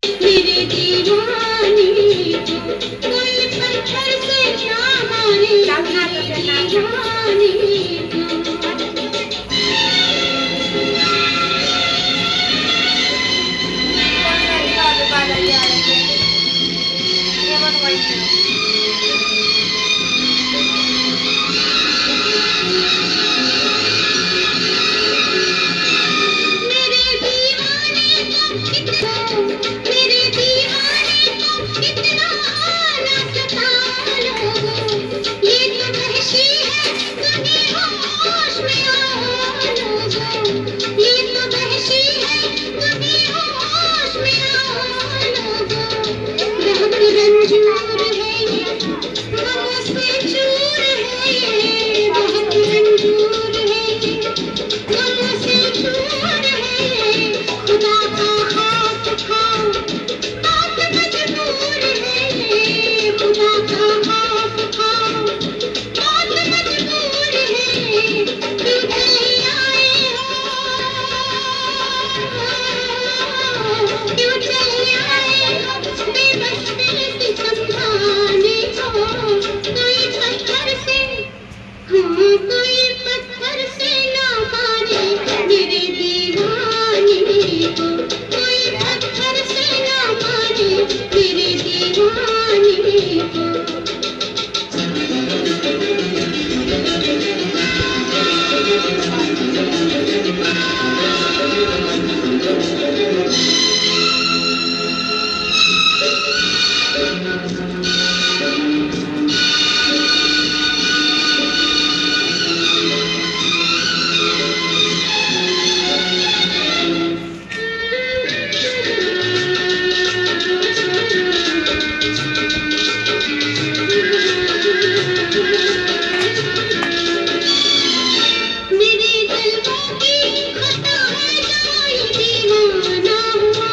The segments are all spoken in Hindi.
मेरे दीवाने को कोई पत्थर से ना मारे, मेरे दीवाने मेरे दीवाने को कितना ना सताओ, ये तो वहशी है तुम्हें होश में आओ लोगो, ये तो वहशी है तुम्हें होश में आओ लोगो, बहुत रंजूर है ये, गमों से चूर है ये, बहुत रंजूर है ये, गमों से चूर है ये, खुदा का हाथ खाओ बात मजबूर है ये, खुदा का हाथ खाओ बात मजबूर है ये, क्यों चले आए हो, क्यों चले आए हो बेबस बेटी समझाने को, कोई पत्थर से हाँ कोई पत्थर से ना मारे, मेरे दीवाने को कोई पत्थर से ना मारे, मेरे दीवाने को। मेरे जल्दों की खता है कोई दीवाना हुआ,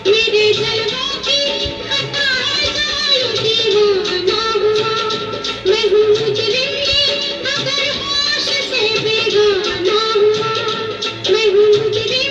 मेरे जल्दों की खता है कोई दीवाना हुआ, मैं हूँ मुजरिम ये अगर होश से बेगाना हुआ, मैं हूँ मुजरिम